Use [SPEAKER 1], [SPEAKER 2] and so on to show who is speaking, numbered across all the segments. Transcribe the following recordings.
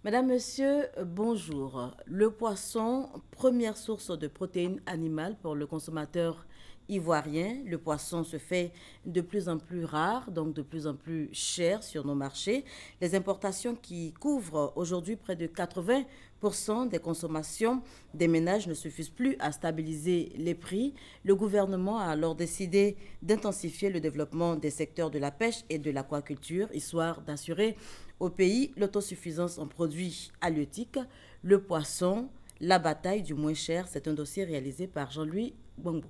[SPEAKER 1] Madame, Monsieur, bonjour. Le poisson, première source de protéines animales pour le consommateur ivoirien. Le poisson se fait de plus en plus rare, donc de plus en plus cher sur nos marchés. Les importations qui couvrent aujourd'hui près de 80% des consommations des ménages ne suffisent plus à stabiliser les prix. Le gouvernement a alors décidé d'intensifier le développement des secteurs de la pêche et de l'aquaculture, histoire d'assurer au pays l'autosuffisance en produits halieutiques, le poisson, la bataille du moins cher. C'est un dossier réalisé par Jean-Louis Gbangbo.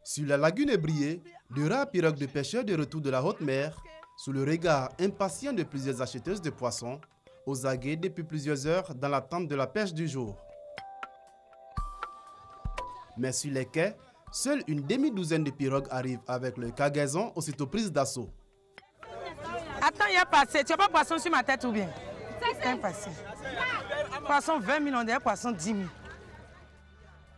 [SPEAKER 2] Sur la lagune ébriée, de rares pirogues de pêcheurs de retour de la haute mer, sous le regard impatient de plusieurs acheteuses de poissons, aux aguets depuis plusieurs heures dans l'attente de la pêche du jour. Mais sur les quais, seule une demi-douzaine de pirogues arrivent avec le cargaison aussitôt prise d'assaut.
[SPEAKER 3] Attends, il y a passé. Tu n'as pas poisson sur ma tête ou bien? C'est passé. Poisson 20 000, on dirait poisson 10 000.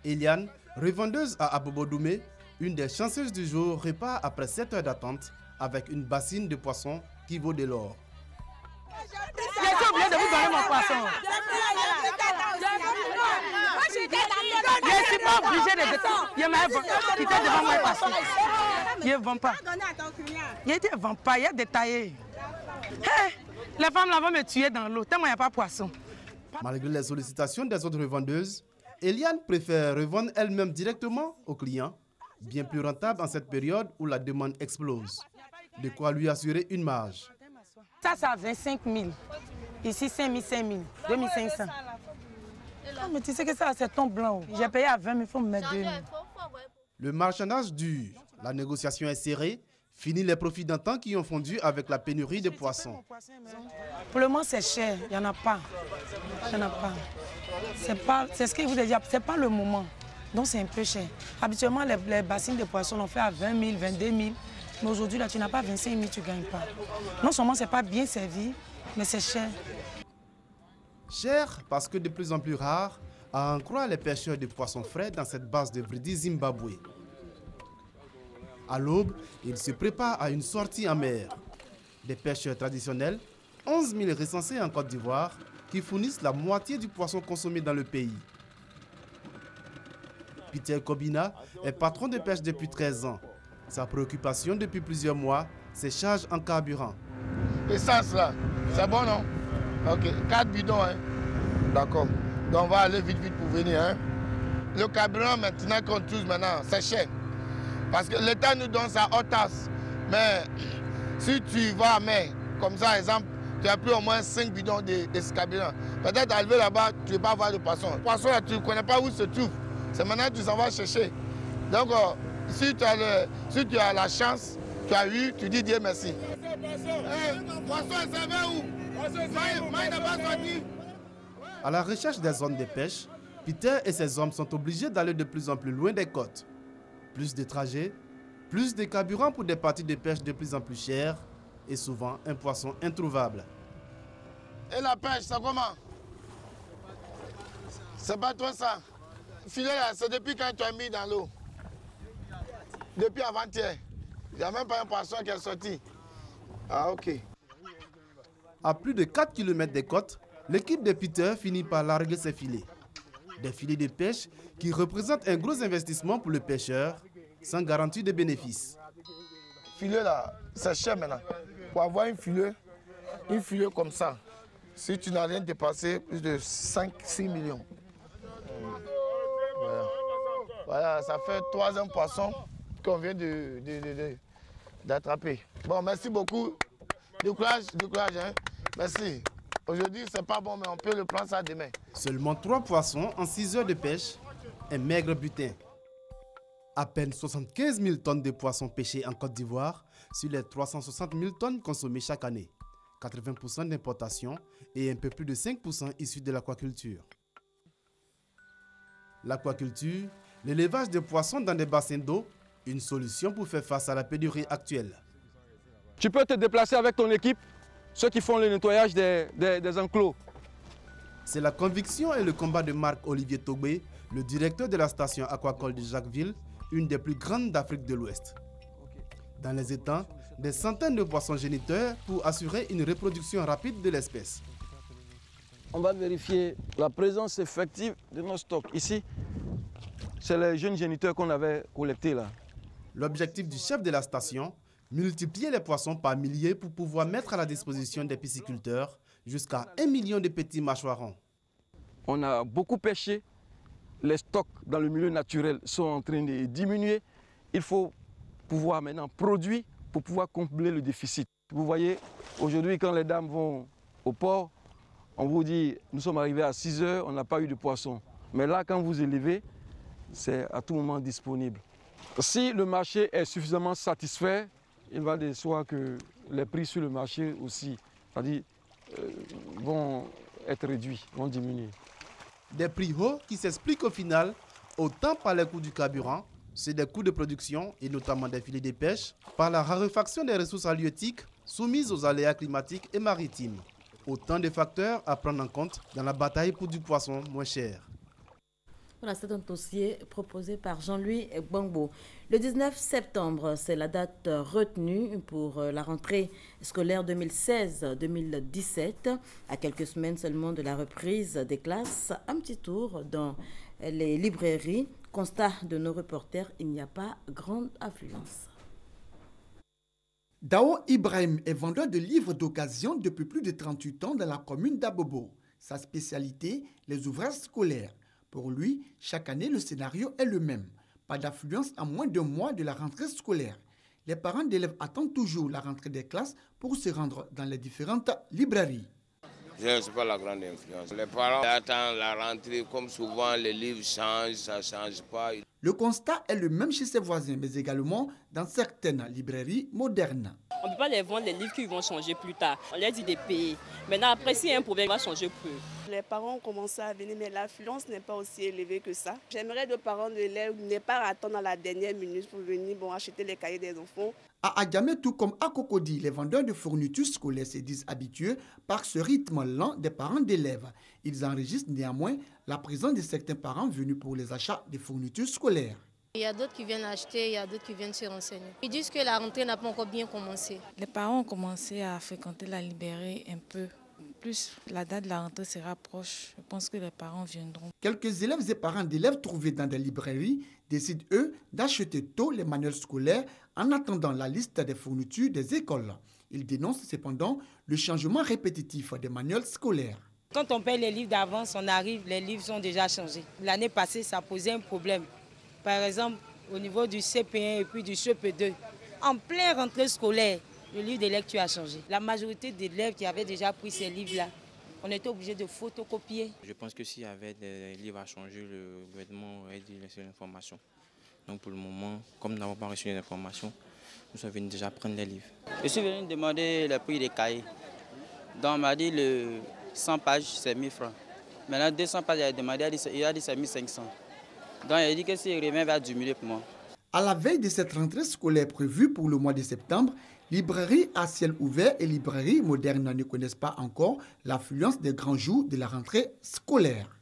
[SPEAKER 2] Eliane, revendeuse à Abobodoumé, une des chanceuses du jour, repart après 7 heures d'attente avec une bassine de poissons qui vaut de l'or.
[SPEAKER 3] J'ai oublié de vous donner mon poisson. Je ne suis pas obligé de quitter devant moi poisson. Je ne vends pas. Je ne vends pas, il est détaillé. Hey, les femmes là vont me tuer dans l'eau, tellement il n'y a pas de poisson.
[SPEAKER 2] Malgré les sollicitations des autres revendeuses, Eliane préfère revendre elle-même directement aux clients, bien plus rentable en cette période où la demande explose. De quoi lui assurer une marge.
[SPEAKER 3] Ça, c'est à 25 000. Ici, 5 000, 5 000, 2 500. Oh, mais tu sais que ça, c'est ton blanc. J'ai payé à 20 000, il faut me mettre 2 000.
[SPEAKER 2] Le marchandage dure, la négociation est serrée, fini les profits d'antan qui ont fondu avec la pénurie de poissons.
[SPEAKER 3] Pour le moment, c'est cher, il n'y en a pas. Il n'y en a pas. C'est ce que je vous ai dit, ce n'est pas le moment. Donc, c'est un peu cher. Habituellement, les bassines de poissons, on fait à 20 000, 22 000. Mais aujourd'hui, là, tu n'as pas 25 000, tu ne gagnes pas. Non seulement ce n'est pas bien servi, mais c'est cher.
[SPEAKER 2] Cher parce que de plus en plus rare, à en croire les pêcheurs de poissons frais dans cette base de Vridi Zimbabwe. À l'aube, ils se préparent à une sortie en mer. Des pêcheurs traditionnels, 11 000 recensés en Côte d'Ivoire, qui fournissent la moitié du poisson consommé dans le pays. Peter Kobina est patron de pêche depuis 13 ans. Sa préoccupation depuis plusieurs mois, c'est charge en carburant.
[SPEAKER 4] Essence là, c'est bon non? Ok, 4 bidons, hein? D'accord. Donc on va aller vite pour venir. Hein? Le carburant maintenant qu'on touche maintenant, c'est cher. Parce que l'État nous donne sa haute tasse. Mais si tu vas à mer, comme ça, exemple, tu as pris au moins 5 bidons de ce carburant. Peut-être arrivé là-bas, tu ne vas pas voir le poisson. Le poisson, là, tu ne connais pas où il se trouve. C'est maintenant que tu s'en vas chercher. Donc, si tu as la chance, tu as eu, tu dis Dieu merci. Poisson est servi où? Maï n'a pas sorti.
[SPEAKER 2] À la recherche des zones de pêche, Peter et ses hommes sont obligés d'aller de plus en plus loin des côtes. Plus de trajets, plus de carburant pour des parties de pêche de plus en plus chères et souvent un poisson introuvable.
[SPEAKER 4] Et la pêche, c'est comment? C'est pas toi ça. Filet là, c'est depuis quand tu as mis dans l'eau? Depuis avant-hier. Il n'y a même pas un poisson qui est sorti. Ah, ok.
[SPEAKER 2] À plus de 4 km des côtes, l'équipe de Peter finit par larguer ses filets. Des filets de pêche qui représentent un gros investissement pour le pêcheur, sans garantie de bénéfices.
[SPEAKER 4] Filet là, c'est cher maintenant. Pour avoir un filet comme ça, si tu n'as rien dépassé, plus de 5-6 millions. Voilà, ça fait 3e poisson qu'on vient d'attraper. Bon, merci beaucoup. Du courage, hein. Merci. Aujourd'hui, c'est pas bon, mais on peut le prendre ça demain.
[SPEAKER 2] Seulement 3 poissons en 6 heures de pêche, un maigre butin. À peine 75 000 tonnes de poissons pêchés en Côte d'Ivoire sur les 360 000 tonnes consommées chaque année. 80% d'importation et un peu plus de 5% issus de l'aquaculture. L'aquaculture, l'élevage de poissons dans des bassins d'eau, une solution pour faire face à la pénurie actuelle.
[SPEAKER 5] Tu peux te déplacer avec ton équipe, ceux qui font le nettoyage des enclos.
[SPEAKER 2] C'est la conviction et le combat de Marc-Olivier Togbé, le directeur de la station aquacole de Jacquesville, une des plus grandes d'Afrique de l'Ouest. Dans les étangs, des centaines de poissons géniteurs pour assurer une reproduction rapide de l'espèce.
[SPEAKER 5] On va vérifier la présence effective de nos stocks. Ici, c'est les jeunes géniteurs qu'on avait collectés là.
[SPEAKER 2] L'objectif du chef de la station, multiplier les poissons par milliers pour pouvoir mettre à la disposition des pisciculteurs jusqu'à 1 million de petits mâchoirons.
[SPEAKER 5] On a beaucoup pêché. Les stocks dans le milieu naturel sont en train de diminuer. Il faut pouvoir maintenant produire pour pouvoir combler le déficit. Vous voyez, aujourd'hui, quand les dames vont au port, on vous dit, nous sommes arrivés à 6 heures, on n'a pas eu de poisson. Mais là, quand vous élevez, c'est à tout moment disponible. Si le marché est suffisamment satisfait, il va de soi que les prix sur le marché aussi, c'est-à-dire, vont être réduits, vont diminuer.
[SPEAKER 2] Des prix hauts qui s'expliquent au final autant par les coûts du carburant, c'est des coûts de production et notamment des filets de pêche, par la raréfaction des ressources halieutiques soumises aux aléas climatiques et maritimes. Autant de facteurs à prendre en compte dans la bataille pour du poisson moins cher.
[SPEAKER 1] Voilà, c'est un dossier proposé par Jean-Louis Gbangbo. Le 19 septembre, c'est la date retenue pour la rentrée scolaire 2016-2017. À quelques semaines seulement de la reprise des classes, un petit tour dans les librairies. Constat de nos reporters, il n'y a pas grande affluence.
[SPEAKER 6] Dao Ibrahim est vendeur de livres d'occasion depuis plus de 38 ans dans la commune d'Abobo. Sa spécialité, les ouvrages scolaires. Pour lui, chaque année, le scénario est le même. Pas d'affluence à moins d'un mois de la rentrée scolaire. Les parents d'élèves attendent toujours la rentrée des classes pour se rendre dans les différentes librairies.
[SPEAKER 7] Je ne sais pas la grande influence. Les parents attendent la rentrée, comme souvent les livres changent, ça ne change pas.
[SPEAKER 6] Le constat est le même chez ses voisins, mais également dans certaines librairies modernes.
[SPEAKER 8] On ne peut pas les vendre les livres qui vont changer plus tard. On leur dit de payer. Maintenant, après, s'il y a un problème, il va changer plus.
[SPEAKER 9] Les parents ont commencé à venir, mais l'affluence n'est pas aussi élevée que ça. J'aimerais que les parents d'élèves n'aient pas à attendre à la dernière minute pour venir acheter les cahiers des enfants.
[SPEAKER 6] À Adjamé, tout comme à Cocody, les vendeurs de fournitures scolaires se disent habitués par ce rythme lent des parents d'élèves. Ils enregistrent néanmoins la présence de certains parents venus pour les achats de fournitures scolaires.
[SPEAKER 10] Il y a d'autres qui viennent acheter, il y a d'autres qui viennent se renseigner. Ils disent que la rentrée n'a pas encore bien commencé.
[SPEAKER 3] Les parents ont commencé à fréquenter la librairie un peu. Plus la date de la rentrée sera proche, je pense que les parents viendront.
[SPEAKER 6] Quelques élèves et parents d'élèves trouvés dans des librairies décident, eux, d'acheter tôt les manuels scolaires en attendant la liste des fournitures des écoles. Ils dénoncent cependant le changement répétitif des manuels scolaires.
[SPEAKER 3] Quand on paye les livres d'avance, on arrive, les livres sont déjà changés. L'année passée, ça posait un problème. Par exemple, au niveau du CP1 et puis du CP2, en pleine rentrée scolaire, le livre de lecture a changé. La majorité des élèves qui avaient déjà pris ces livres-là, on était obligé de photocopier.
[SPEAKER 11] Je pense que s'il y avait des livres à changer, le gouvernement aurait dû laisser l'information. Donc pour le moment, comme nous n'avons pas reçu l'information, nous sommes venus déjà prendre les livres.
[SPEAKER 12] Je suis venu demander le prix des cahiers. Donc on m'a dit le 100 pages, c'est 1000 francs. Maintenant 200 pages, il a demandé, il a dit c'est 1500. Donc il a dit que s'il revient, va diminuer pour moi.
[SPEAKER 6] À la veille de cette rentrée scolaire prévue pour le mois de septembre, librairies à ciel ouvert et librairies modernes ne connaissent pas encore l'affluence des grands jours de la rentrée scolaire.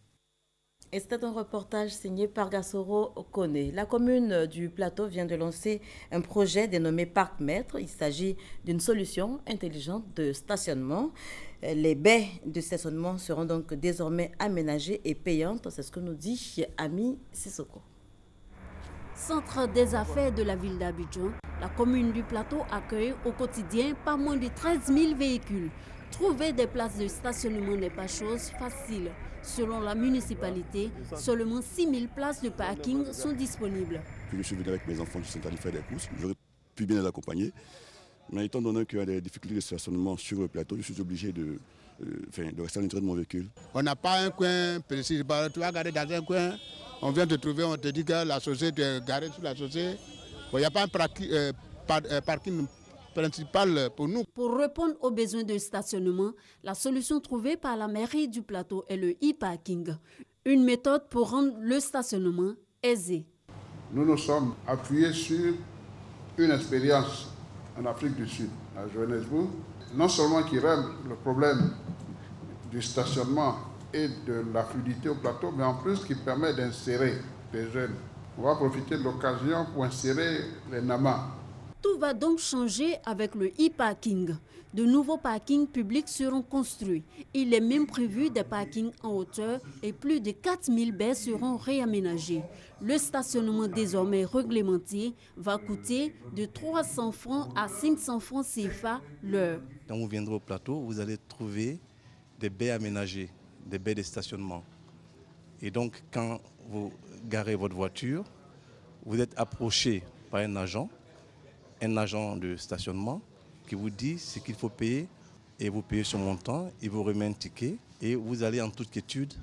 [SPEAKER 1] Et c'était un reportage signé par Gassoro Okone. La commune du Plateau vient de lancer un projet dénommé Parc Maître. Il s'agit d'une solution intelligente de stationnement. Les baies de stationnement seront donc désormais aménagées et payantes. C'est ce que nous dit Ami Sissoko.
[SPEAKER 13] Centre des affaires de la ville d'Abidjan, la commune du Plateau accueille au quotidien pas moins de 13 000 véhicules. Trouver des places de stationnement n'est pas chose facile. Selon la municipalité, seulement 6 000 places de parking sont disponibles.
[SPEAKER 14] Je suis venu avec mes enfants, je suis allé faire des courses. J'aurais pu bien les accompagner. Mais étant donné qu'il y a des difficultés de stationnement sur le plateau, je suis obligé de rester à l'intérieur de mon véhicule.
[SPEAKER 4] On n'a pas un coin précis. Tu vas garder dans un coin, on vient te trouver, on te dit que la chaussée, tu es garé sur la chaussée. Il n'y a pas un parking principal pour nous.
[SPEAKER 13] Pour répondre aux besoins de stationnement, la solution trouvée par la mairie du Plateau est le e-parking. Une méthode pour rendre le stationnement aisé.
[SPEAKER 15] Nous nous sommes appuyés sur une expérience en Afrique du Sud, à Johannesburg, non seulement qui règle le problème du stationnement et de la fluidité au plateau, mais en plus qui permet d'insérer les jeunes. On va profiter de l'occasion pour insérer les NAMA.
[SPEAKER 13] Tout va donc changer avec le e-parking. De nouveaux parkings publics seront construits. Il est même prévu des parkings en hauteur et plus de 4000 baies seront réaménagées. Le stationnement désormais réglementé va coûter de 300 francs à 500 francs CFA l'heure.
[SPEAKER 16] Quand vous viendrez au plateau, vous allez trouver des baies aménagées, des baies de stationnement. Et donc, quand vous garez votre voiture, vous êtes approché par un agent de stationnement qui vous dit ce qu'il faut payer et vous payez ce montant, il vous remet un ticket et vous allez en toute quiétude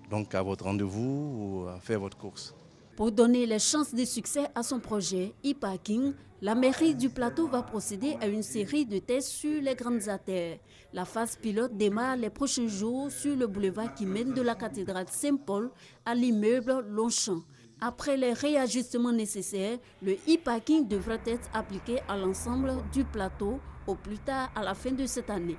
[SPEAKER 16] donc à votre rendez-vous ou à faire votre course.
[SPEAKER 13] Pour donner les chances de succès à son projet e-parking, la mairie du plateau va procéder à une série de tests sur les grandes artères. La phase pilote démarre les prochains jours sur le boulevard qui mène de la cathédrale Saint-Paul à l'immeuble Longchamp. Après les réajustements nécessaires, le e-parking devrait être appliqué à l'ensemble du plateau au plus tard à la fin de cette année.